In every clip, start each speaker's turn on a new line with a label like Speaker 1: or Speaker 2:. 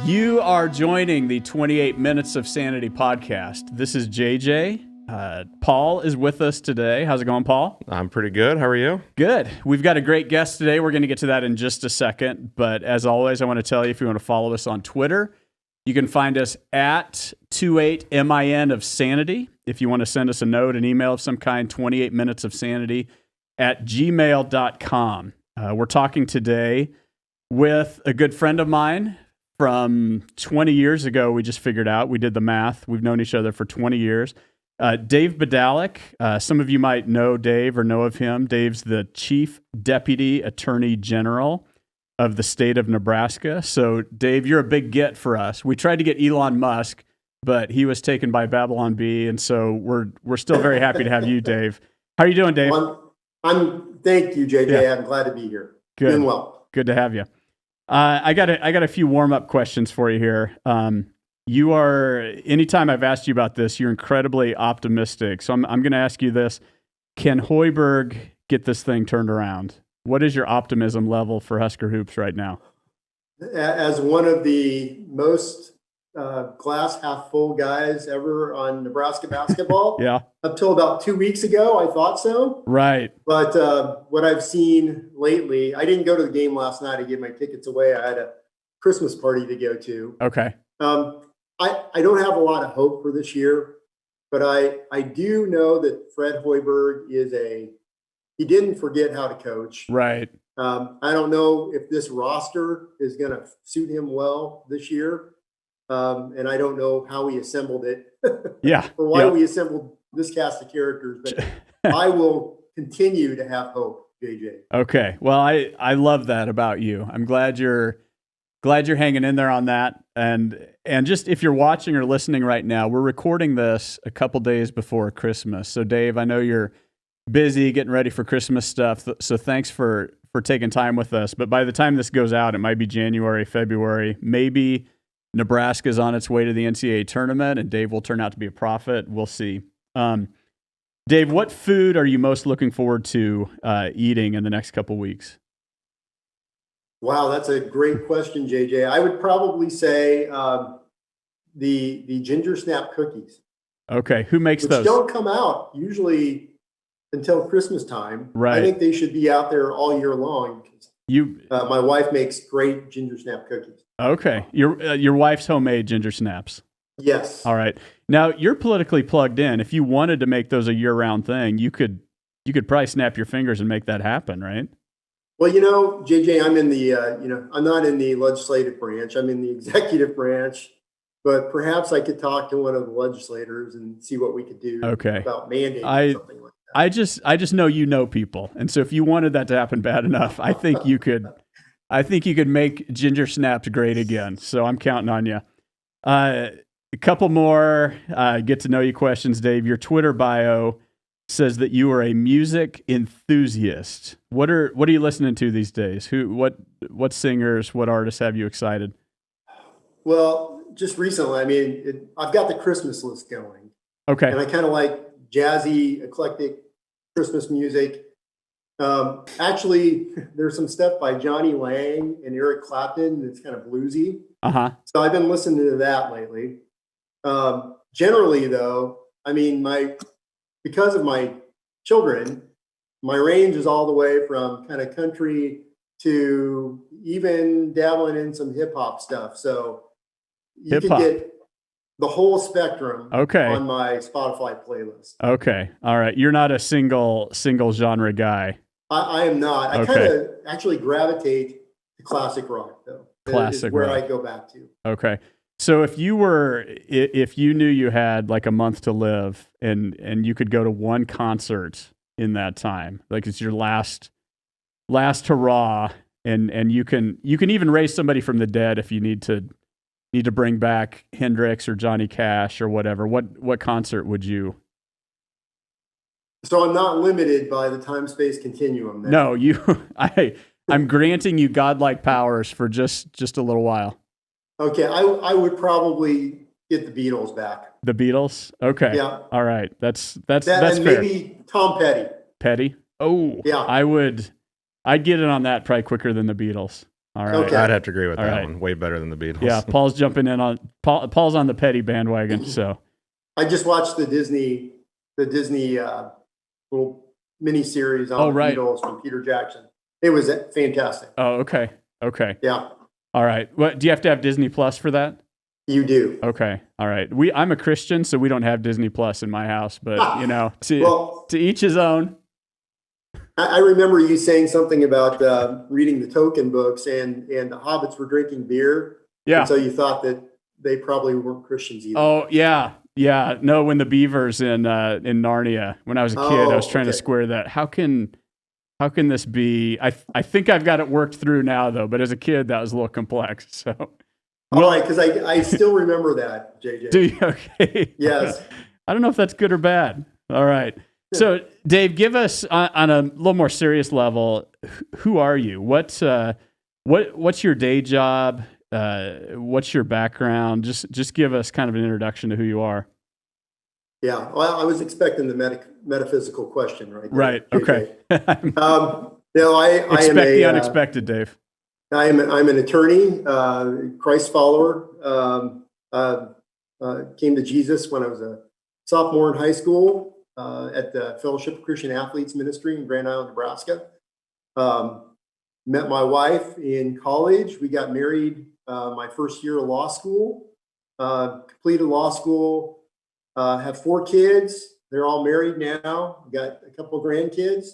Speaker 1: You are joining the 28 Minutes of Sanity podcast. This is JJ. Paul is with us today. How's it going, Paul?
Speaker 2: I'm pretty good. How are you?
Speaker 1: Good. We've got a great guest today. We're going to get to that in just a second. But as always, I want to tell you, if you want to follow us on Twitter, you can find us at 28min of sanity. If you want to send us a note, an email of some kind, 28 minutes of sanity at gmail.com. We're talking today with a good friend of mine from 20 years ago. We just figured out, we did the math. We've known each other for 20 years. Dave Bydalek. Some of you might know Dave or know of him. Dave's the Chief Deputy Attorney General of the state of Nebraska. So, Dave, you're a big get for us. We tried to get Elon Musk, but he was taken by Babylon Bee, and so we're still very happy to have you, Dave. How are you doing, Dave?
Speaker 3: Thank you, JJ. Yeah. I'm glad to be here.
Speaker 1: Good.
Speaker 3: Doing well.
Speaker 1: Good to have you. I got a few warm-up questions for you here. You are, anytime I've asked you about this, you're incredibly optimistic. So I'm going to ask you this. Can Hoiberg get this thing turned around? What is your optimism level for Husker Hoops right now?
Speaker 3: As one of the most glass half full guys ever on Nebraska basketball,
Speaker 1: yeah.
Speaker 3: Up till about 2 weeks ago, I thought so.
Speaker 1: Right.
Speaker 3: But what I've seen lately, I didn't go to the game last night. I gave my tickets away. I had a Christmas party to go to.
Speaker 1: Okay.
Speaker 3: I don't have a lot of hope for this year, but I do know that Fred Hoiberg he didn't forget how to coach.
Speaker 1: Right.
Speaker 3: I don't know if this roster is going to suit him well this year. And I don't know how he assembled it.
Speaker 1: Yeah.
Speaker 3: Or why we assembled this cast of characters, but I will continue to have hope, JJ.
Speaker 1: Okay. Well, I love that about you. I'm glad you're hanging in there on that. And just if you're watching or listening right now, we're recording this a couple days before Christmas. So Dave, I know you're busy getting ready for Christmas stuff. So thanks for taking time with us. But by the time this goes out, it might be January, February. Maybe Nebraska's on its way to the NCAA tournament and Dave will turn out to be a prophet. We'll see. Dave, what food are you most looking forward to eating in the next couple weeks?
Speaker 3: Wow, that's a great question, JJ. I would probably say the ginger snap cookies.
Speaker 1: Okay, who makes
Speaker 3: which
Speaker 1: those?
Speaker 3: Don't come out usually until Christmas time.
Speaker 1: Right.
Speaker 3: I think they should be out there all year long because my wife makes great ginger snap cookies.
Speaker 1: Okay, your wife's homemade ginger snaps.
Speaker 3: Yes.
Speaker 1: All right. Now you're politically plugged in. If you wanted to make those a year-round thing, you could probably snap your fingers and make that happen, right?
Speaker 3: Well, JJ, I'm in the, I'm not in the legislative branch. I'm in the executive branch, but perhaps I could talk to one of the legislators and see what we could do about mandating something like that.
Speaker 1: I just know you know people. And so if you wanted that to happen bad enough, I think you could make ginger snaps great again. So I'm counting on you. A couple more get to know you questions, Dave. Your Twitter bio says that you are a music enthusiast. What are you listening to these days? What singers, what artists have you excited?
Speaker 3: Well, just recently, I've got the Christmas list going.
Speaker 1: Okay.
Speaker 3: And I kind of like jazzy, eclectic Christmas music. Actually, there's some stuff by Johnny Lang and Eric Clapton that's kind of bluesy.
Speaker 1: Uh-huh.
Speaker 3: So I've been listening to that lately. Generally, though, because of my children, my range is all the way from kind of country to even dabbling in some hip hop stuff. So you can get the whole spectrum on my Spotify playlist.
Speaker 1: Okay. All right. You're not a single genre guy.
Speaker 3: I am not. I kind of actually gravitate to classic rock, though.
Speaker 1: Classic
Speaker 3: where
Speaker 1: rock.
Speaker 3: I go back to.
Speaker 1: Okay. So if you knew you had like a month to live and you could go to one concert in that time, like it's your last hurrah, and you can even raise somebody from the dead if you need to bring back Hendrix or Johnny Cash or whatever, what concert would you?
Speaker 3: So I'm not limited by the time-space continuum then.
Speaker 1: No, I'm granting you godlike powers for just a little while.
Speaker 3: Okay, I would probably get the Beatles back.
Speaker 1: The Beatles? Okay.
Speaker 3: Yeah.
Speaker 1: All right. That's
Speaker 3: and
Speaker 1: fair.
Speaker 3: Maybe Tom Petty.
Speaker 1: Petty? Oh,
Speaker 3: yeah.
Speaker 1: I'd get in on that probably quicker than the Beatles, All right.
Speaker 3: Okay.
Speaker 2: I'd have to agree with
Speaker 1: All
Speaker 2: that
Speaker 1: right.
Speaker 2: one. Way better than the Beatles.
Speaker 1: Yeah, Paul's jumping in on Paul's on the petty bandwagon. So
Speaker 3: I just watched the Disney little mini series on
Speaker 1: Oh,
Speaker 3: the
Speaker 1: right.
Speaker 3: Beatles from Peter Jackson. It was fantastic.
Speaker 1: Oh, okay.
Speaker 3: Yeah,
Speaker 1: All right. What do you have to have Disney Plus for that?
Speaker 3: you do.
Speaker 1: Okay. All right. I'm a Christian, so we don't have Disney Plus in my house, but
Speaker 3: Well,
Speaker 1: to each his own.
Speaker 3: I remember you saying something about reading the Tolkien books, and the hobbits were drinking beer.
Speaker 1: Yeah.
Speaker 3: And so you thought that they probably weren't Christians either.
Speaker 1: Oh, yeah. Yeah. No, when the beavers in Narnia, when I was a kid, I was trying to square that. How can this be? I think I've got it worked through now, though, but as a kid, that was a little complex. So,
Speaker 3: All right, because I still remember that, JJ.
Speaker 1: do you? Okay.
Speaker 3: Yes.
Speaker 1: I don't know if that's good or bad. All right. So, Dave, give us on a little more serious level. Who are you? What's your day job? What's your background? Just give us kind of an introduction to who you are.
Speaker 3: Yeah. Well, I was expecting the metaphysical question, right?
Speaker 1: Right. Okay.
Speaker 3: I
Speaker 1: Expect
Speaker 3: am
Speaker 1: the unexpected, Dave.
Speaker 3: I'm an attorney, Christ follower. Came to Jesus when I was a sophomore in high school at the Fellowship of Christian Athletes Ministry in Grand Island, Nebraska. Met my wife in college. We got married my first year of law school. Completed law school. Have 4 kids. They're all married now. Got a couple of grandkids.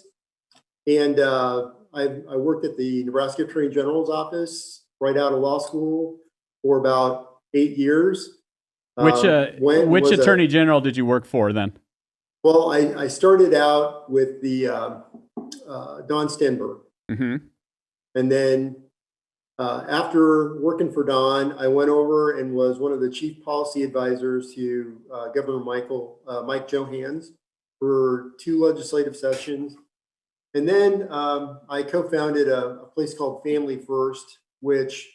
Speaker 3: And I worked at the Nebraska Attorney General's office right out of law school for about 8 years.
Speaker 1: Which attorney general did you work for then?
Speaker 3: Well, I started out with the Don Stenberg.
Speaker 1: Mm-hmm.
Speaker 3: And then after working for Don, I went over and was one of the chief policy advisors to Governor Mike Johans for 2 legislative sessions. And then I co-founded a place called Family First, which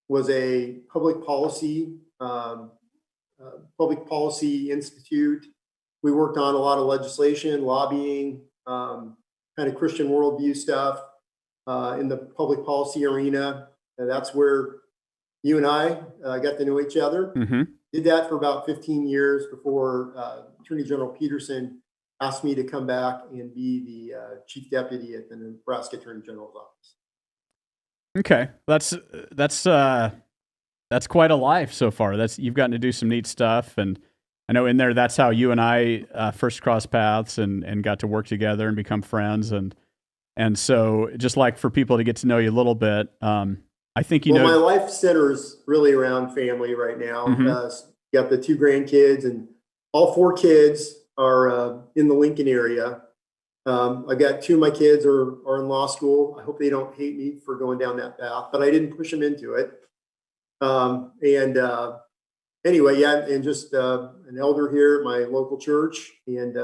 Speaker 3: was a public policy institute. We worked on a lot of legislation, lobbying, kind of Christian worldview stuff in the public policy arena. And that's where you and I got to know each other.
Speaker 1: Mm-hmm.
Speaker 3: Did that for about 15 years before Attorney General Peterson asked me to come back and be the chief deputy at the Nebraska Attorney General's office.
Speaker 1: Okay, that's quite a life so far. You've gotten to do some neat stuff, and I know in there that's how you and I first crossed paths and got to work together and become friends, and so just like for people to get to know you a little bit, I think
Speaker 3: my life centers really around family right now.
Speaker 1: Mm-hmm.
Speaker 3: Got the 2 grandkids, and all 4 kids are in the Lincoln area. I got 2 of my kids are in law school. I hope they don't hate me for going down that path, but I didn't push them into it. Anyway, yeah, and just an elder here at my local church, and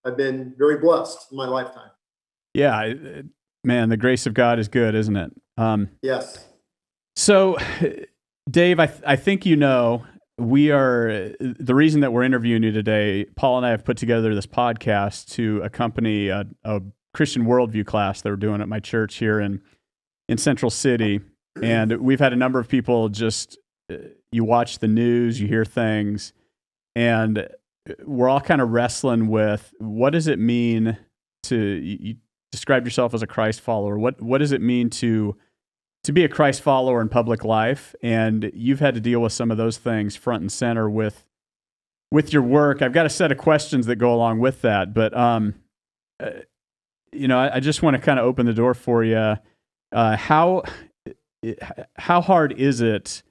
Speaker 3: I've been very blessed in my lifetime.
Speaker 1: Yeah, man, the grace of God is good, isn't it?
Speaker 3: Yes.
Speaker 1: So, Dave, I think we are the reason that we're interviewing you today. Paul and I have put together this podcast to accompany a Christian worldview class that we're doing at my church here in Central City, and we've had a number of people just you watch the news, you hear things, and we're all kind of wrestling with what does it mean to you describe yourself as a Christ follower. What does it mean to be a Christ follower in public life? And you've had to deal with some of those things front and center with your work. I've got a set of questions that go along with that, but I just want to kind of open the door for you. How hard is it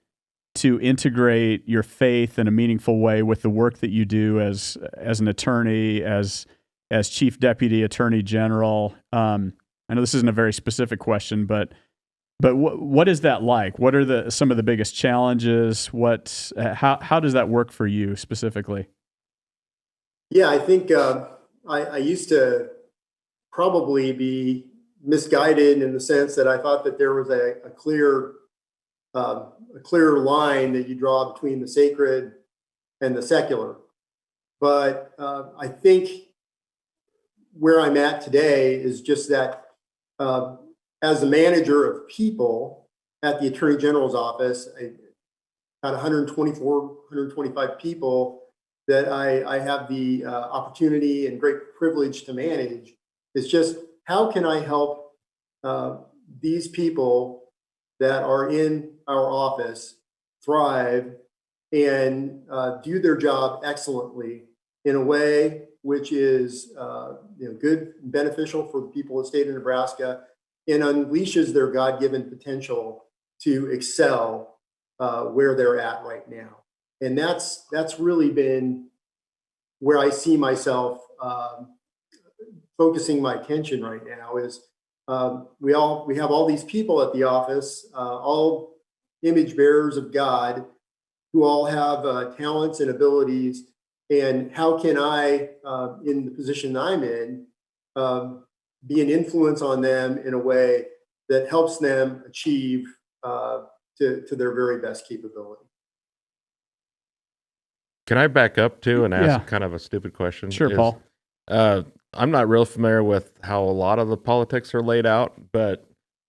Speaker 1: to integrate your faith in a meaningful way with the work that you do as an attorney, as Chief Deputy Attorney General? I know this isn't a very specific question, but what is that like? What are some of the biggest challenges? How does that work for you specifically?
Speaker 3: Yeah, I think I used to probably be misguided in the sense that I thought that there was a clear line that you draw between the sacred and the secular. But I think where I'm at today is just that as the manager of people at the Attorney General's office, about 124, 125 people that I have the opportunity and great privilege to manage, is just how can I help these people that are in our office thrive and do their job excellently in a way which is good and beneficial for the people of the state of Nebraska and unleashes their God-given potential to excel where they're at right now. And that's really been where I see myself focusing my attention right now is we have all these people at the office, all image bearers of God, who all have talents and abilities. And how can I, in the position I'm in, be an influence on them in a way that helps them achieve to their very best capability?
Speaker 2: Can I back up too and ask
Speaker 1: Yeah.
Speaker 2: kind of a stupid question?
Speaker 1: Sure, Paul.
Speaker 2: I'm not real familiar with how a lot of the politics are laid out, but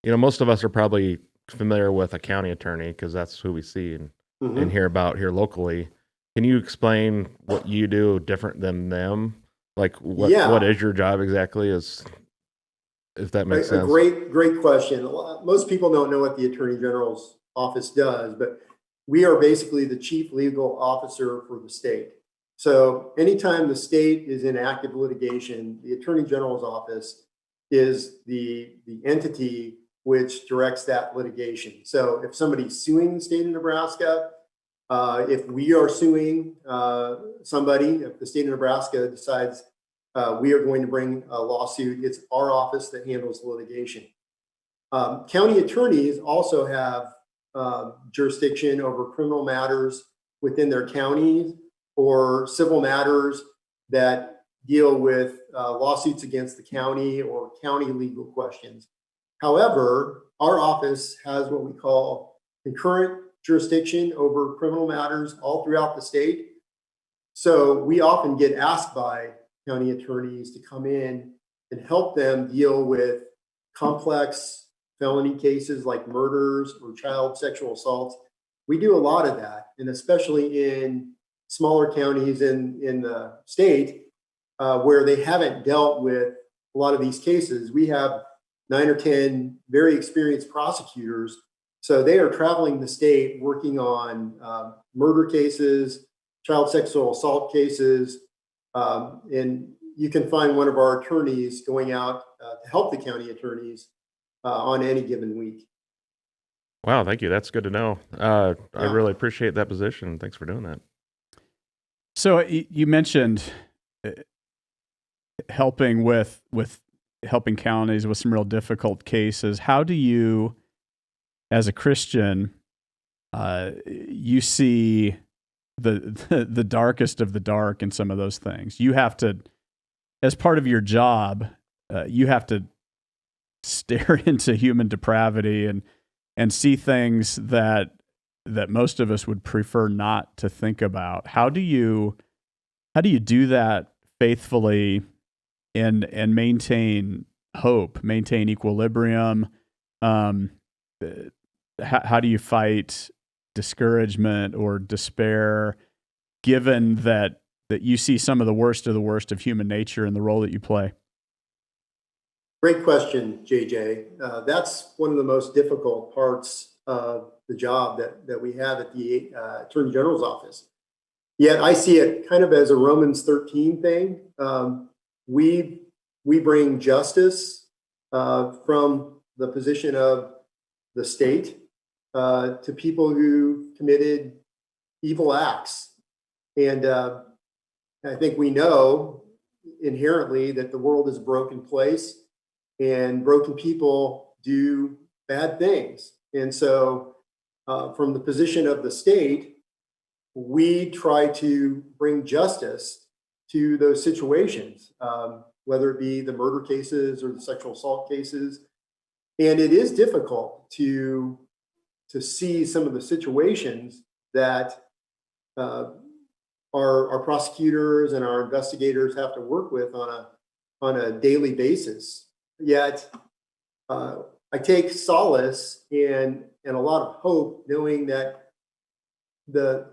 Speaker 2: most of us are probably familiar with a county attorney because that's who we see and hear about here locally. Can you explain what you do different than them? Like what is your job exactly? If that makes sense.
Speaker 3: A great question. Most people don't know what the Attorney General's office does, but we are basically the chief legal officer for the state. So anytime the state is in active litigation, the Attorney General's office is the entity which directs that litigation. So if somebody's suing the state of Nebraska, if we are suing somebody, if the state of Nebraska decides we are going to bring a lawsuit, it's our office that handles the litigation. County attorneys also have jurisdiction over criminal matters within their counties or civil matters that deal with lawsuits against the county or county legal questions. However, our office has what we call concurrent jurisdiction over criminal matters all throughout the state. So we often get asked by county attorneys to come in and help them deal with complex felony cases like murders or child sexual assaults. We do a lot of that, and especially in smaller counties in the state where they haven't dealt with a lot of these cases. We have 9 or 10 very experienced prosecutors. So they are traveling the state working on murder cases, child sexual assault cases, and you can find one of our attorneys going out to help the county attorneys on any given week.
Speaker 2: Wow, thank you. That's good to know. I really appreciate that position. Thanks for doing that.
Speaker 1: So you mentioned helping with helping counties with some real difficult cases. How do you, as a Christian, you see the darkest of the dark in some of those things? You have to, as part of your job, you have to stare into human depravity and see things that most of us would prefer not to think about. How do you do that faithfully and maintain hope, maintain equilibrium? How do you fight discouragement or despair, given that you see some of the worst of human nature in the role that you play?
Speaker 3: Great question, JJ. That's one of the most difficult parts of the job that we have at the Attorney General's office. Yet I see it kind of as a Romans 13 thing. We bring justice from the position of the state to people who committed evil acts. And I think we know inherently that the world is a broken place and broken people do bad things. And so from the position of the state, we try to bring justice to those situations, whether it be the murder cases or the sexual assault cases. And it is difficult to see some of the situations that our prosecutors and our investigators have to work with on a daily basis. Yet, I I take solace and a lot of hope knowing that the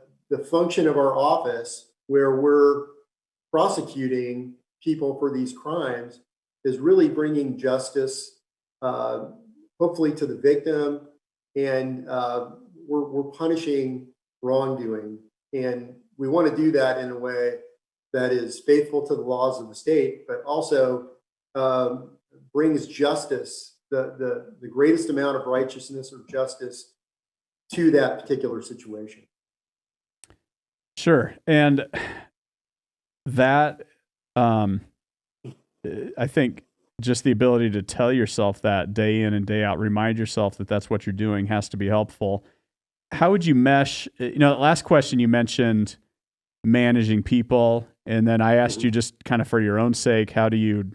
Speaker 3: function of our office, where we're prosecuting people for these crimes, is really bringing justice, hopefully to the victim, and we're punishing wrongdoing. And we want to do that in a way that is faithful to the laws of the state, but also brings justice, the greatest amount of righteousness or justice to that particular situation.
Speaker 1: Sure. And that, I think just the ability to tell yourself that day in and day out, remind yourself that that's what you're doing, has to be helpful. How would you mesh, last question you mentioned managing people, and then I asked you just kind of for your own sake, how do you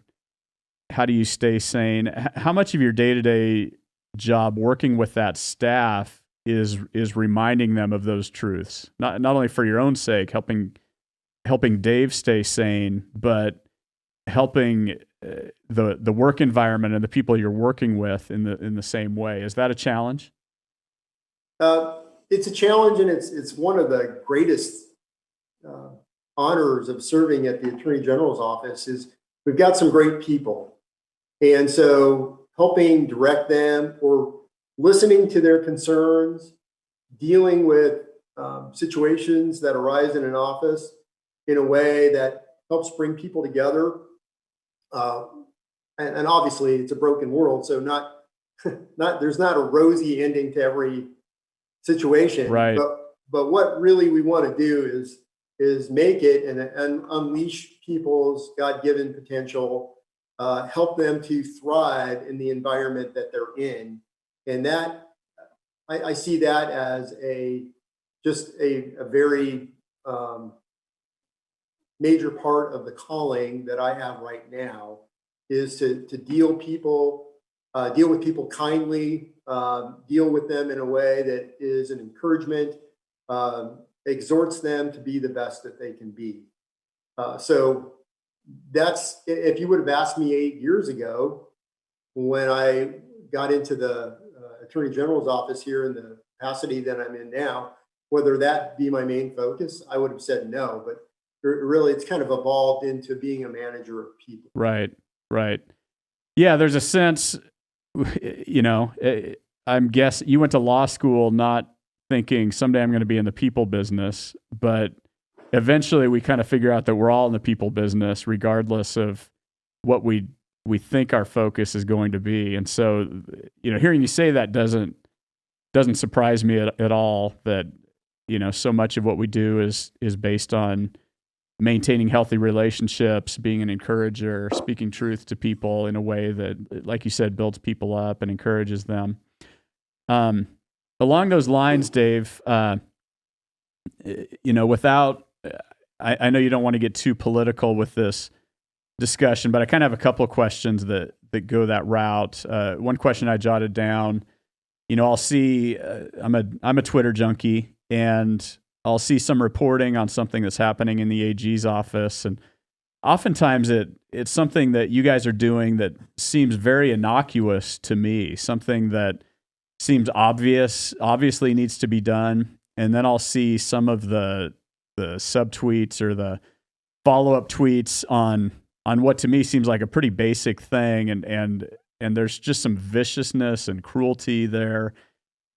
Speaker 1: stay sane? How much of your day-to-day job working with that staff is reminding them of those truths? Not only for your own sake, helping Dave stay sane, but helping the work environment and the people you're working with in the same way. Is that a challenge?
Speaker 3: It's a challenge, and it's one of the greatest honors of serving at the Attorney General's office. Is we've got some great people, and so helping direct them or listening to their concerns, dealing with situations that arise in an office in a way that helps bring people together. And obviously it's a broken world, so not there's not a rosy ending to every situation.
Speaker 1: Right.
Speaker 3: But what really we want to do is make it and unleash people's God-given potential, help them to thrive in the environment that they're in. And that I see that as just a very major part of the calling that I have right now, is to deal with people kindly, deal with them in a way that is an encouragement, exhorts them to be the best that they can be. So that's, if you would have asked me 8 years ago when I got into the Attorney General's office here in the capacity that I'm in now, whether that be my main focus, I would have said no. But really, it's kind of evolved into being a manager of people.
Speaker 1: Right. Yeah, there's a sense, I'm guessing you went to law school not thinking someday I'm going to be in the people business, but eventually we kind of figure out that we're all in the people business, regardless of what we think our focus is going to be. And so, hearing you say that doesn't surprise me at all, that, so much of what we do is based on maintaining healthy relationships, being an encourager, speaking truth to people in a way that, like you said, builds people up and encourages them. Along those lines, Dave, without, I know you don't want to get too political with this discussion, but I kind of have a couple of questions that go that route. One question I jotted down, I'll see, I'm a Twitter junkie, and I'll see some reporting on something that's happening in the AG's office, and oftentimes it's something that you guys are doing that seems very innocuous to me, something that seems obviously needs to be done, and then I'll see some of the subtweets or the follow-up tweets on what to me seems like a pretty basic thing, and there's just some viciousness and cruelty there.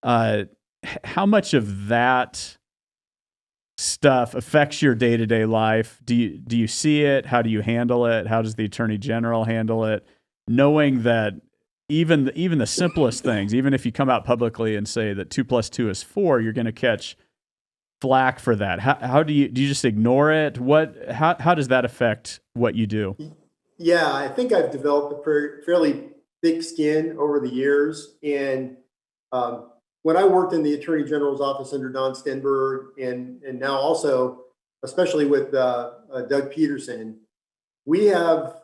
Speaker 1: How much of that stuff affects your day-to-day life? Do you see it? How do you handle it? How does the Attorney General handle it? Knowing that even the simplest things, even if you come out publicly and say that 2 + 2 is 4, you're going to catch flack for that. How do you just ignore it? How does that affect what you do?
Speaker 3: Yeah, I think I've developed a fairly thick skin over the years. And when I worked in the Attorney General's office under Don Stenberg, and now also, especially with Doug Peterson, we have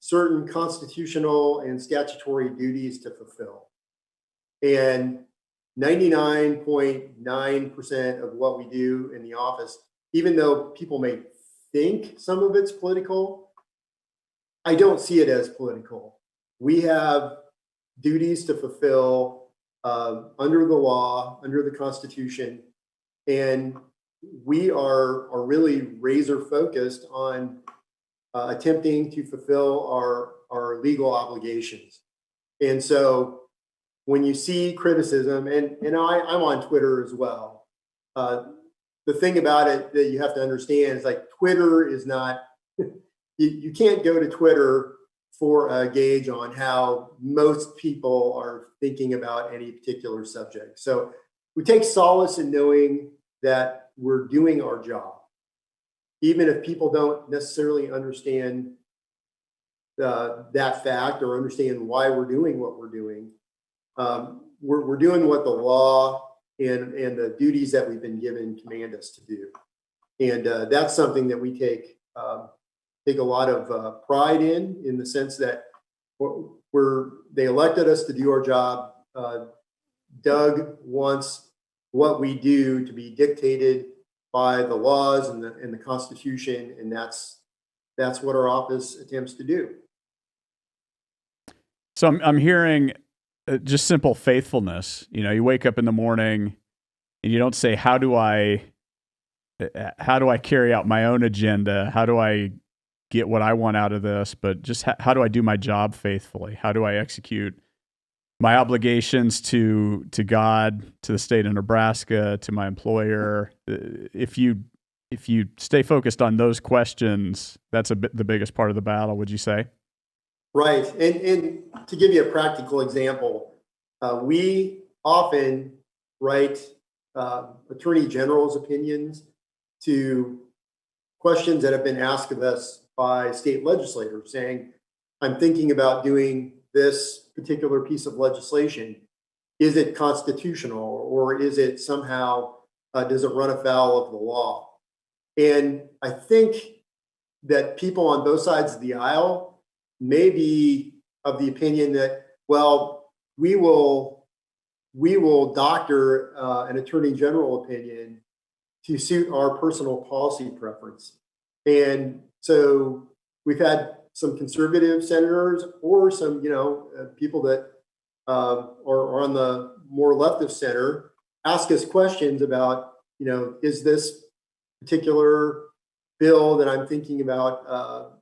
Speaker 3: certain constitutional and statutory duties to fulfill. And 99.9% of what we do in the office, even though people may think some of it's political, I don't see it as political. We have duties to fulfill under the law, under the Constitution, and we are really razor focused on attempting to fulfill our legal obligations. And so when you see criticism, and I'm on Twitter as well, the thing about it that you have to understand is like Twitter is not, you can't go to Twitter for a gauge on how most people are thinking about any particular subject. So we take solace in knowing that we're doing our job, even if people don't necessarily understand that fact or understand why we're doing what we're doing. We're doing what the law and the duties that we've been given command us to do, and that's something that we take a lot of pride in the sense that they elected us to do our job. Doug wants what we do to be dictated by the laws and the Constitution, and that's what our office attempts to do.
Speaker 1: So I'm hearing just simple faithfulness. You know, you wake up in the morning and you don't say, how do I carry out my own agenda? How do I get what I want out of this? But just how do I do my job faithfully? How do I execute my obligations to God, to the state of Nebraska, to my employer? If you stay focused on those questions, that's the biggest part of the battle, would you say?
Speaker 3: Right. And to give you a practical example, we often write Attorney General's opinions to questions that have been asked of us by state legislators saying, I'm thinking about doing this particular piece of legislation. Is it constitutional, or is it somehow, does it run afoul of the law? And I think that people on both sides of the aisle may be of the opinion that, well, we will doctor an attorney general opinion to suit our personal policy preference. And so we've had some conservative senators or some, people that are on the more left of center ask us questions about, is this particular bill that I'm thinking about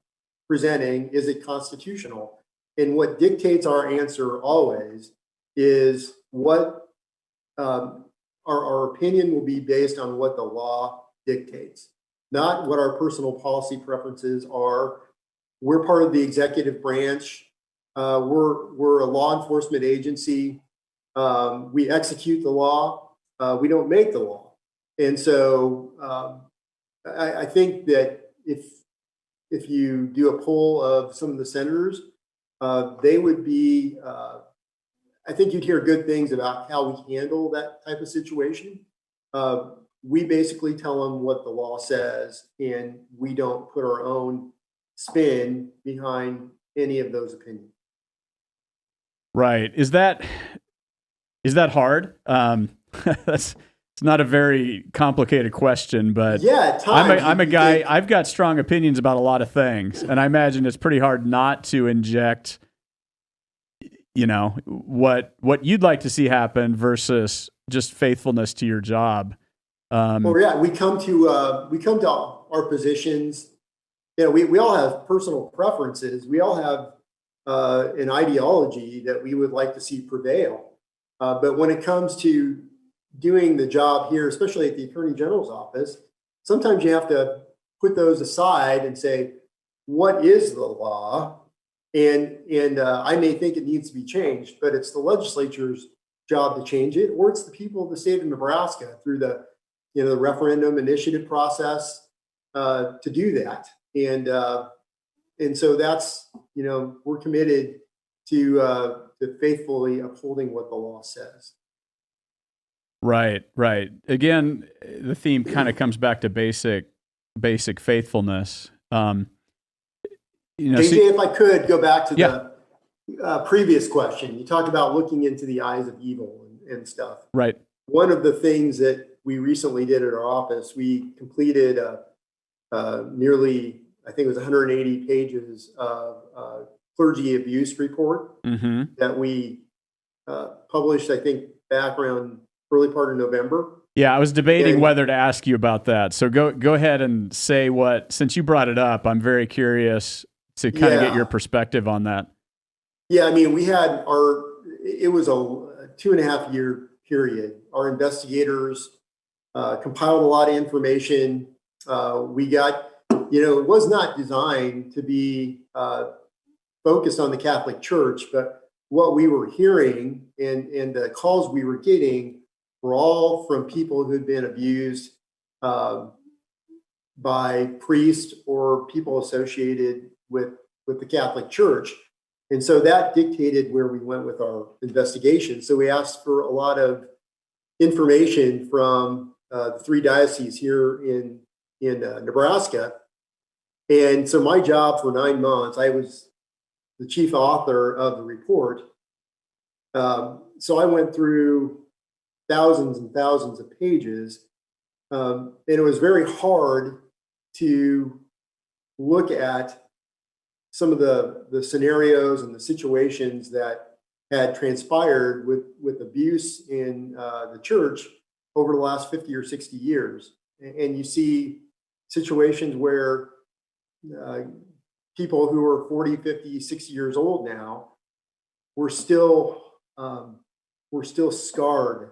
Speaker 3: presenting, is it constitutional? And what dictates our answer always is what our opinion will be based on what the law dictates, not what our personal policy preferences are. We're part of the executive branch. We're a law enforcement agency. We execute the law. We don't make the law. And so I think that if you do a poll of some of the senators, they would be, I think you'd hear good things about how we handle that type of situation. We basically tell them what the law says, and we don't put our own spin behind any of those opinions.
Speaker 1: Right. Is that hard? It's not a very complicated question, but
Speaker 3: yeah, at times,
Speaker 1: I'm a guy. I've got strong opinions about a lot of things, and I imagine it's pretty hard not to inject, what you'd like to see happen versus just faithfulness to your job.
Speaker 3: Well, yeah, we come to our positions. We all have personal preferences. We all have an ideology that we would like to see prevail. But when it comes to doing the job here, especially at the Attorney General's office, sometimes you have to put those aside and say, what is the law? And I may think it needs to be changed, but it's the legislature's job to change it, or it's the people of the state of Nebraska through the referendum initiative process to do that. And so that's, we're committed to faithfully upholding what the law says.
Speaker 1: Right. Again, the theme kind of comes back to basic faithfulness.
Speaker 3: JJ, if I could go back to the previous question, you talked about looking into the eyes of evil and stuff.
Speaker 1: Right.
Speaker 3: One of the things that we recently did at our office, we completed nearly, I think it was 180 pages of clergy abuse report
Speaker 1: Mm-hmm.
Speaker 3: that we published, I think, back around early part of November.
Speaker 1: Yeah, I was debating
Speaker 3: And-
Speaker 1: whether to ask you about that. So go ahead and say what, since you brought it up, I'm very curious to kind of get your perspective on that.
Speaker 3: Yeah, I mean, it was a 2.5 year period. Our investigators compiled a lot of information. We got, it was not designed to be focused on the Catholic Church, but what we were hearing and the calls we were getting were all from people who'd been abused by priests or people associated with the Catholic Church. And so that dictated where we went with our investigation. So we asked for a lot of information from the 3 dioceses here in Nebraska. And so my job for 9 months, I was the chief author of the report. So I went through thousands and thousands of pages. And it was very hard to look at some of the scenarios and the situations that had transpired with abuse in the church over the last 50 or 60 years. And you see situations where people who are 40, 50, 60 years old now were still scarred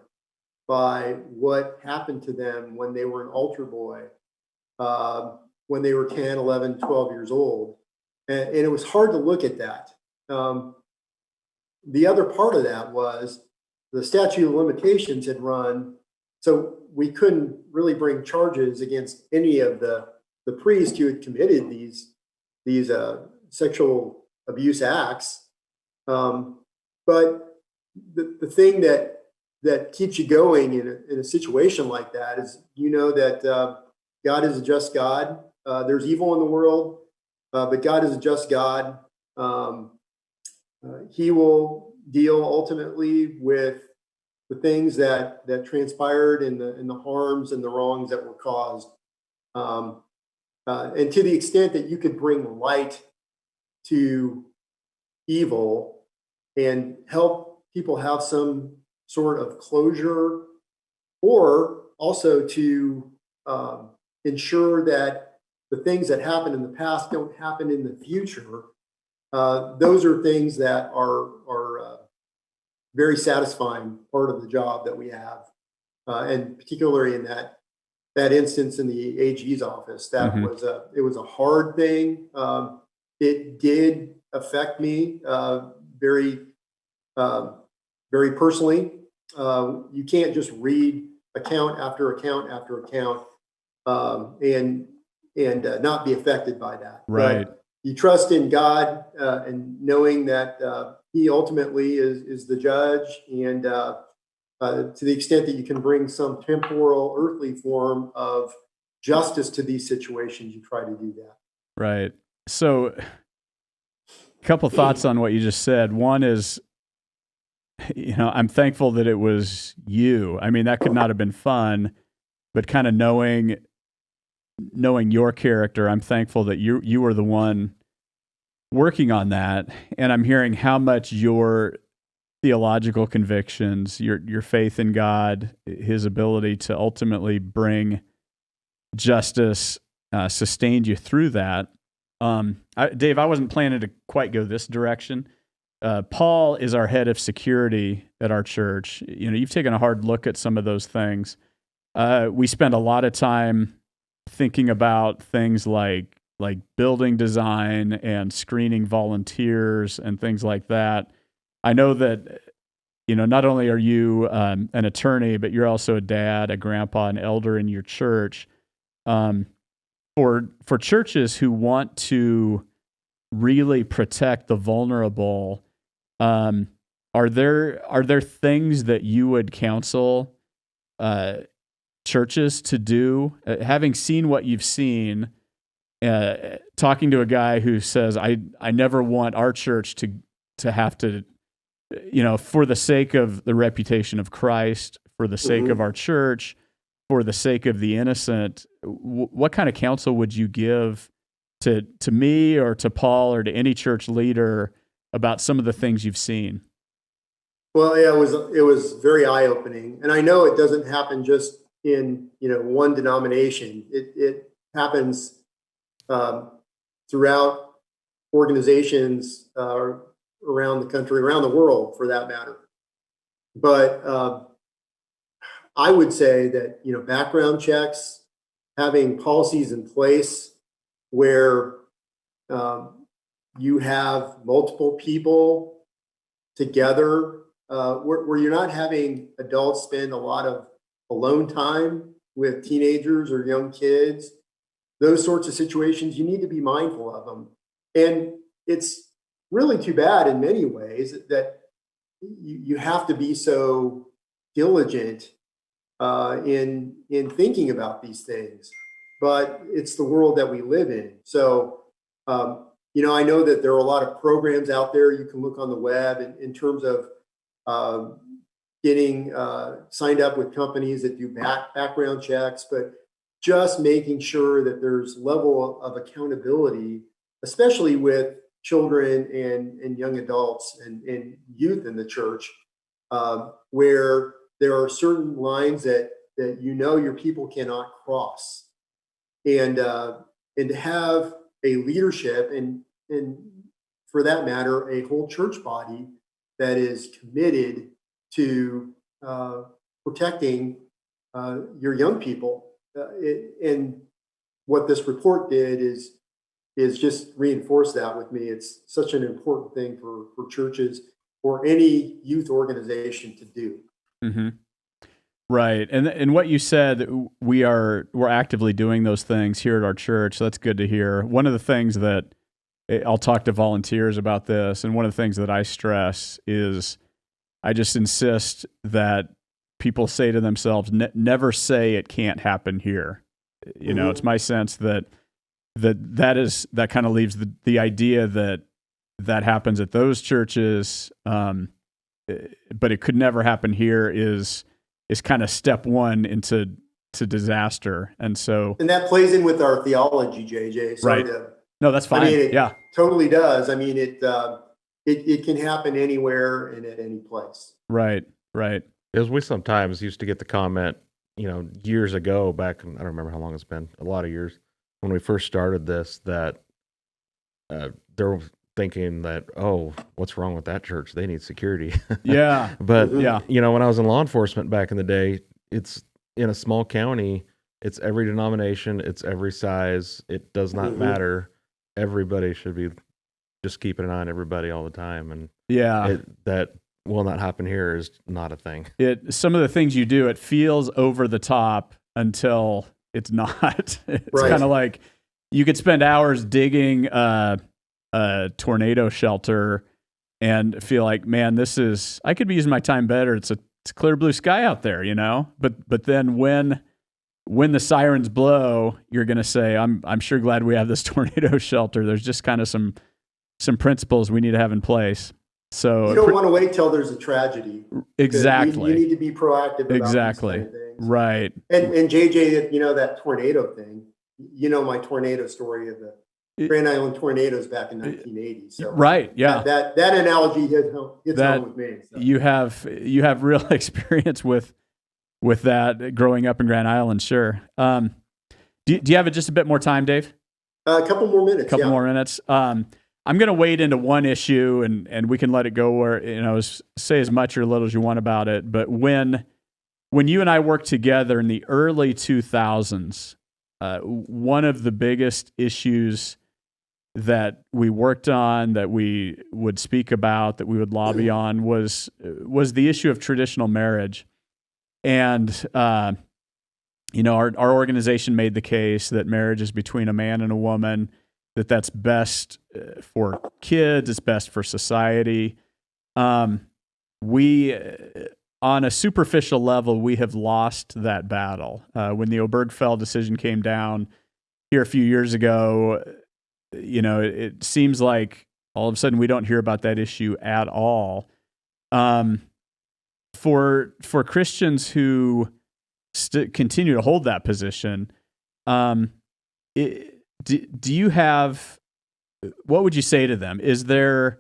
Speaker 3: by what happened to them when they were an altar boy, when they were 10, 11, 12 years old. And it was hard to look at that. The other part of that was the statute of limitations had run, so we couldn't really bring charges against any of the priests who had committed these sexual abuse acts. But the thing that keeps you going in a situation like that is, that God is a just God. There's evil in the world, but God is a just God. He will deal ultimately with the things that transpired and the harms and the wrongs that were caused. And to the extent that you could bring light to evil and help people have some sort of closure, or also to ensure that the things that happened in the past don't happen in the future, those are things that are very satisfying part of the job that we have, and particularly in that instance in the AG's office, that it was a hard thing. It did affect me very very personally. You can't just read account after account after account and not be affected by that.
Speaker 1: Right.
Speaker 3: But you trust in God and knowing that He ultimately is the judge, and to the extent that you can bring some temporal, earthly form of justice to these situations, you try to do that.
Speaker 1: Right. So, a couple thoughts on what you just said. One is, I'm thankful that it was you. I mean, that could not have been fun, but kind of knowing your character, I'm thankful that you were the one working on that. And I'm hearing how much your theological convictions, your faith in God, His ability to ultimately bring justice, sustained you through that. Dave, I wasn't planning to quite go this direction. Paul is our head of security at our church. You've taken a hard look at some of those things. We spend a lot of time thinking about things like building design and screening volunteers and things like that. I know that, not only are you an attorney, but you're also a dad, a grandpa, an elder in your church. For churches who want to really protect the vulnerable, are there things that you would counsel churches to do? Having seen what you've seen, talking to a guy who says, I never want our church to have to, for the sake of the reputation of Christ, for the sake of our church, for the sake of the innocent, what kind of counsel would you give to me or to Paul or to any church leader about some of the things you've seen?
Speaker 3: Well, yeah, it was very eye-opening, and I know it doesn't happen just in one denomination. It happens throughout organizations around the country, around the world, for that matter. But I would say that background checks, having policies in place where you have multiple people together, where you're not having adults spend a lot of alone time with teenagers or young kids, those sorts of situations, you need to be mindful of them. And it's really too bad in many ways that you have to be so diligent in thinking about these things. But it's the world that we live in. So, I know that there are a lot of programs out there you can look on the web in terms of getting signed up with companies that do background checks, but just making sure that there's level of accountability, especially with children and young adults and youth in the church, where there are certain lines that your people cannot cross. And to have a leadership and for that matter, a whole church body that is committed to protecting your young people. And what this report did is just reinforce that with me. It's such an important thing for churches or any youth organization to do.
Speaker 1: Mm-hmm. Right. And what you said, we're actively doing those things here at our church. So that's good to hear. One of the things that I'll talk to volunteers about this, and one of the things that I stress is I just insist that people say to themselves, never say it can't happen here.
Speaker 3: Mm-hmm.
Speaker 1: It's my sense that kind of leaves the idea that happens at those churches, but it could never happen here is kind of step one into disaster. And
Speaker 3: that plays in with our theology, JJ. Sorry
Speaker 1: right. No, that's fine.
Speaker 3: It totally does. I mean, it can happen anywhere and at any place.
Speaker 1: Right.
Speaker 2: Because we sometimes used to get the comment, years ago, back, I don't remember how long it's been, a lot of years, when we first started this, that they're thinking that, oh, what's wrong with that church? They need security.
Speaker 1: Yeah.
Speaker 2: But,
Speaker 1: yeah.
Speaker 2: When I was in law enforcement back in the day, it's in a small county, it's every denomination, it's every size. It does not matter. Everybody should be just keeping an eye on everybody all the time. And that will not happen here is not a thing.
Speaker 1: Some of the things you do, it feels over the top until it's not. It's kind of like you could spend hours digging a tornado shelter and feel like, man, I could be using my time better. It's clear blue sky out there, But then when the sirens blow, you're going to say, I'm sure glad we have this tornado shelter. There's just kind of some principles we need to have in place. So
Speaker 3: you don't want to wait till there's a tragedy.
Speaker 1: Exactly.
Speaker 3: You need to be proactive about
Speaker 1: exactly.
Speaker 3: these kind of things.
Speaker 1: Right.
Speaker 3: And JJ, that tornado thing, my tornado story of the Grand Island tornadoes back in 1980. So
Speaker 1: right. Yeah.
Speaker 3: That analogy hits home with me. So.
Speaker 1: You have real experience with that growing up in Grand Island. Sure. Do you have just a bit more time, Dave?
Speaker 3: A couple more minutes.
Speaker 1: I'm going to wade into one issue and we can let it go where, say as much or little as you want about it. But when you and I worked together in the early 2000s, one of the biggest issues that we worked on, that we would speak about, that we would lobby on was the issue of traditional marriage. And, our organization made the case that marriage is between a man and a woman, that's best for kids, it's best for society. We, on a superficial level, we have lost that battle. When the Obergefell decision came down here a few years ago, it seems like all of a sudden we don't hear about that issue at all. For Christians who continue to hold that position, do you have, what would you say to them? Is it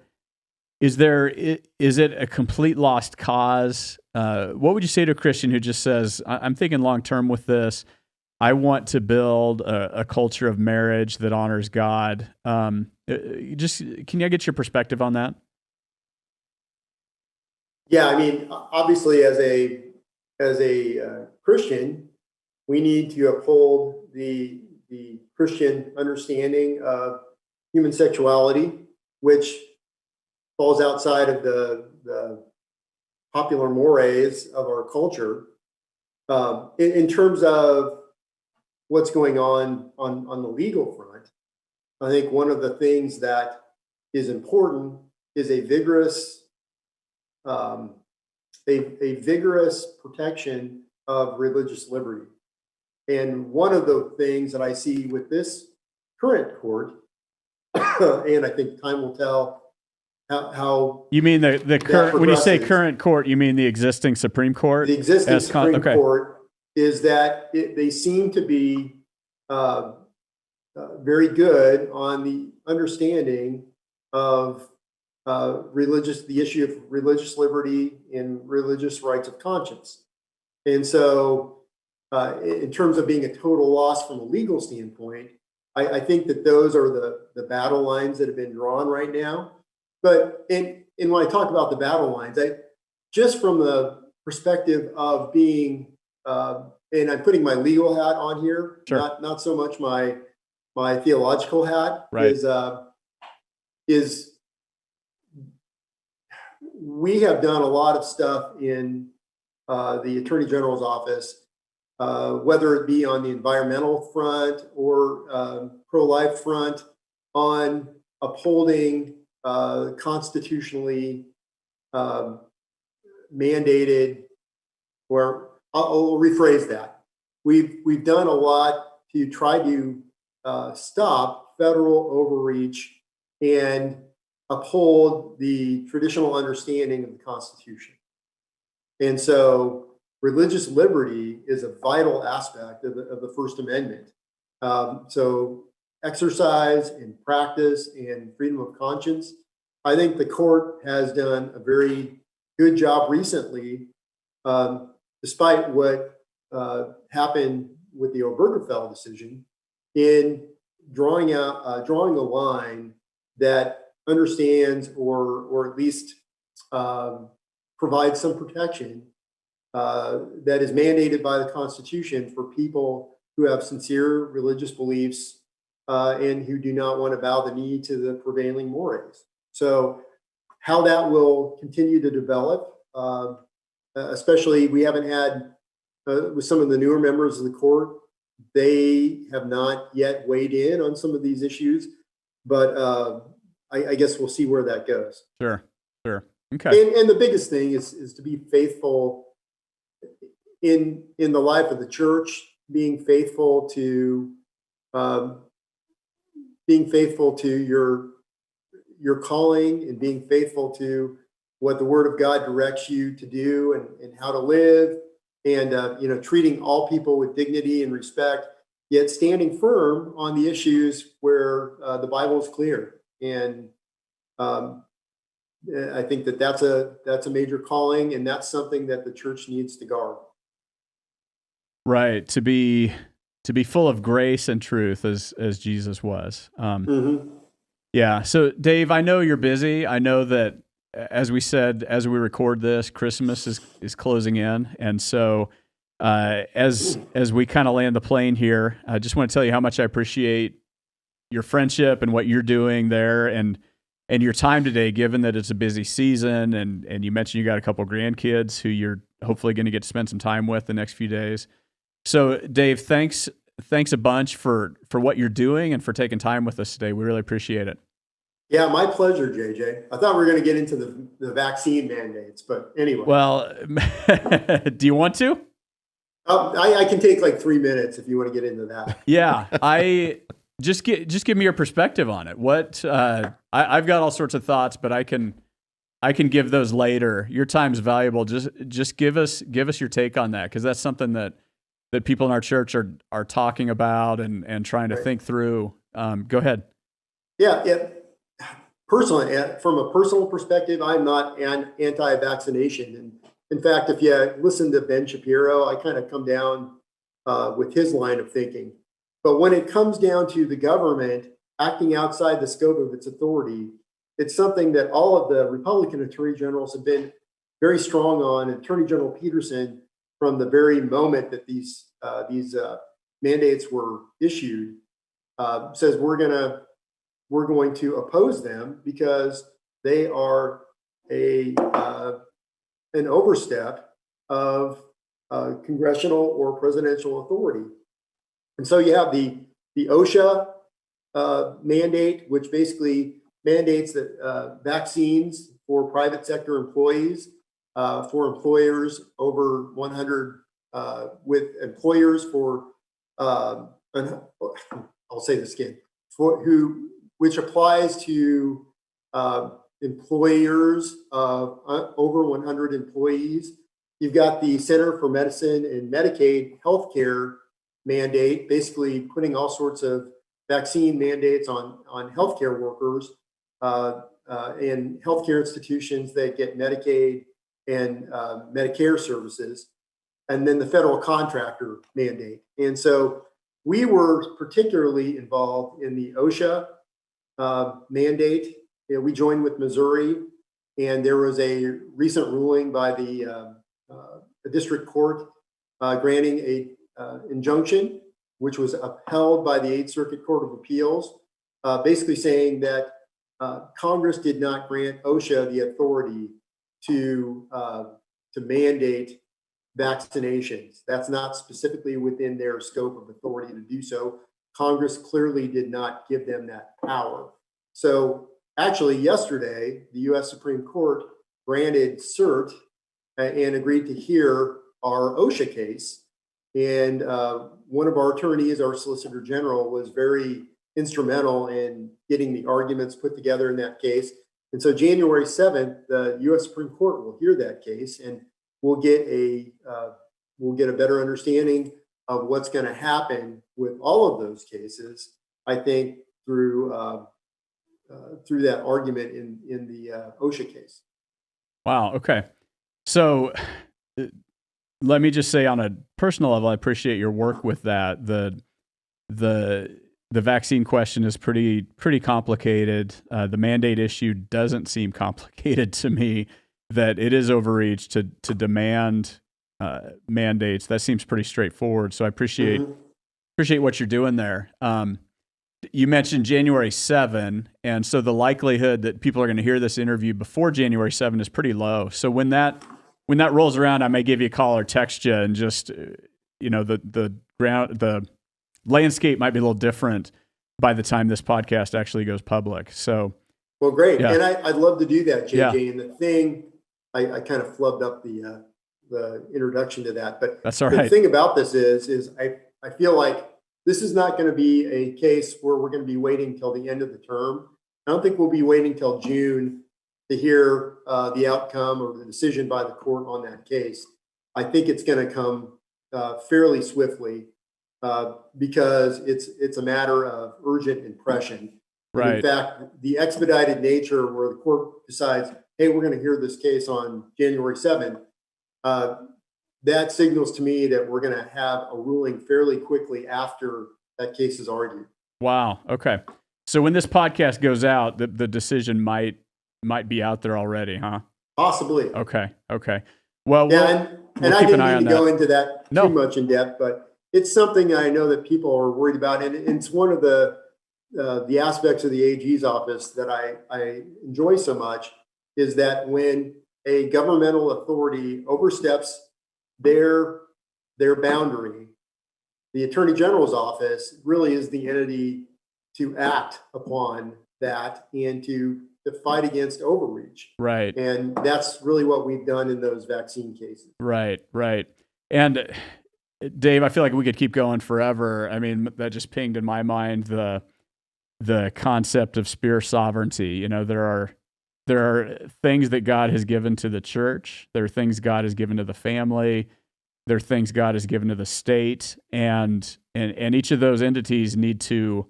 Speaker 1: a complete lost cause? What would you say to a Christian who just says, I'm thinking long term with this. I want to build a culture of marriage that honors God. Can I get your perspective on that?
Speaker 3: Yeah, I mean, obviously, as a Christian, we need to uphold the Christian understanding of human sexuality, which falls outside of the popular mores of our culture. In terms of what's going on the legal front, I think one of the things that is important is a vigorous protection of religious liberty. And one of the things that I see with this current court, and I think time will tell how
Speaker 1: you mean the current, when you say current court, you mean the existing Supreme Court?
Speaker 3: The existing Supreme Court is that they seem to be very good on the understanding of the issue of religious liberty and religious rights of conscience. And so in terms of being a total loss from a legal standpoint, I think that those are the battle lines that have been drawn right now. But when I talk about the battle lines, just from the perspective of being, and I'm putting my legal hat on here,
Speaker 1: sure.
Speaker 3: not so much my theological hat,
Speaker 1: right.
Speaker 3: is we have done a lot of stuff in the Attorney General's office, whether it be on the environmental front or pro-life front, on upholding constitutionally mandated, or I'll rephrase that. We've done a lot to try to stop federal overreach and uphold the traditional understanding of the Constitution. And so religious liberty is a vital aspect of the First Amendment. So exercise and practice and freedom of conscience, I think the court has done a very good job recently, despite what happened with the Obergefell decision, in drawing a line that understands or at least provides some protection that is mandated by the Constitution for people who have sincere religious beliefs and who do not want to bow the knee to the prevailing mores. So how that will continue to develop, especially we haven't had, with some of the newer members of the court, they have not yet weighed in on some of these issues, but I guess we'll see where that goes.
Speaker 1: Sure. Okay.
Speaker 3: And the biggest thing is to be faithful in the life of the church, being faithful to your calling, and being faithful to what the Word of God directs you to do and how to live, and treating all people with dignity and respect, yet standing firm on the issues where the Bible is clear. And I think that's a major calling, and that's something that the church needs to guard.
Speaker 1: Right, to be full of grace and truth as Jesus was. Yeah. So Dave, I know you're busy. I know that, as we said, as we record this, Christmas is closing in, and so as we kind of land the plane here, I just want to tell you how much I appreciate your friendship and what you're doing there, and your time today, given that it's a busy season, and you mentioned you got a couple of grandkids who you're hopefully going to get to spend some time with the next few days. So Dave, thanks a bunch for what you're doing and for taking time with us today. We really appreciate it.
Speaker 3: Yeah, my pleasure, JJ. I thought we were going to get into the vaccine mandates, but anyway.
Speaker 1: Well, do you want to?
Speaker 3: I can take like 3 minutes if you want to get into that.
Speaker 1: Yeah, just give me your perspective on it. What I've got all sorts of thoughts, but I can give those later. Your time's valuable. Just give us your take on that, because that's something that people in our church are talking about and trying to think through. Go ahead.
Speaker 3: Yeah. Personally, from a personal perspective, I'm not anti-vaccination. And in fact, if you listen to Ben Shapiro, I kind of come down with his line of thinking. But when it comes down to the government acting outside the scope of its authority, it's something that all of the Republican attorney generals have been very strong on. Attorney General Peterson, from the very moment that these mandates were issued, says we're going to oppose them because they are an overstep of congressional or presidential authority. And so you have the OSHA mandate, which basically mandates that vaccines for private sector employees, for employers over 100, with employers for, I'll say this again, which applies to employers of over 100 employees. You've got the Center for Medicine and Medicaid healthcare mandate, basically putting all sorts of vaccine mandates on healthcare workers and healthcare institutions that get Medicaid and Medicare services, and then the federal contractor mandate. And so we were particularly involved in the OSHA mandate. We joined with Missouri, and there was a recent ruling by the district court granting a injunction, which was upheld by the Eighth Circuit Court of Appeals, basically saying that Congress did not grant OSHA the authority to mandate vaccinations. That's not specifically within their scope of authority to do so. Congress clearly did not give them that power. So actually yesterday, the U.S. Supreme Court granted cert and agreed to hear our OSHA case. And one of our attorneys, our Solicitor General, was very instrumental in getting the arguments put together in that case. And so January 7th, the U.S. Supreme Court will hear that case, and we'll get a better understanding of what's going to happen with all of those cases, I think, through that argument in the OSHA case.
Speaker 1: Wow. Okay. So let me just say, on a personal level, I appreciate your work with that. The vaccine question is pretty complicated. The mandate issue doesn't seem complicated to me. That it is overreach to demand mandates. That seems pretty straightforward. So I appreciate what you're doing there. You mentioned January 7, and so the likelihood that people are going to hear this interview before January 7 is pretty low. So when that rolls around, I may give you a call or text you, and just the landscape might be a little different by the time this podcast actually goes public. So,
Speaker 3: well, great,
Speaker 1: yeah.
Speaker 3: And I'd love to do that, JJ.
Speaker 1: Yeah.
Speaker 3: And the thing, I kind of flubbed up the introduction to that, but
Speaker 1: that's all right.
Speaker 3: The thing about this is I feel like this is not going to be a case where we're going to be waiting till the end of the term. I don't think we'll be waiting till June to hear the outcome or the decision by the court on that case. I think it's going to come fairly swiftly because it's a matter of urgent impression.
Speaker 1: Right.
Speaker 3: And in fact, the expedited nature where the court decides, hey, we're going to hear this case on January 7th, that signals to me that we're going to have a ruling fairly quickly after that case is argued.
Speaker 1: Wow. Okay. So when this podcast goes out, the decision might be out there already, huh?
Speaker 3: Possibly.
Speaker 1: Okay. Well,
Speaker 3: yeah, and I didn't mean to go into that too much in depth, but it's something I know that people are worried about, and it's one of the aspects of the AG's office that I enjoy so much, is that when a governmental authority oversteps their boundary, the Attorney General's office really is the entity to act upon that and to fight against overreach.
Speaker 1: Right.
Speaker 3: And that's really what we've done in those vaccine cases.
Speaker 1: Right. And Dave, I feel like we could keep going forever. I mean, that just pinged in my mind the concept of spear sovereignty. There are things that God has given to the church. There are things God has given to the family. There are things God has given to the state, and each of those entities need to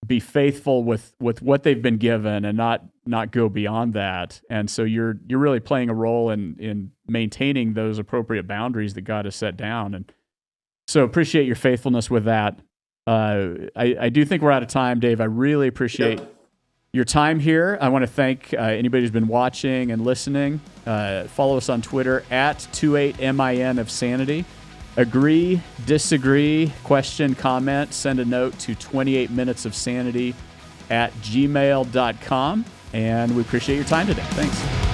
Speaker 1: be faithful with what they've been given and not go beyond that. And so you're really playing a role in maintaining those appropriate boundaries that God has set down. And so appreciate your faithfulness with that. I do think we're out of time, Dave. I really appreciate your time here. I want to thank anybody who's been watching and listening. Follow us on Twitter at 28MIN of Sanity. Agree, disagree, question, comment, send a note to 28minutesofsanity@gmail.com. And we appreciate your time today. Thanks.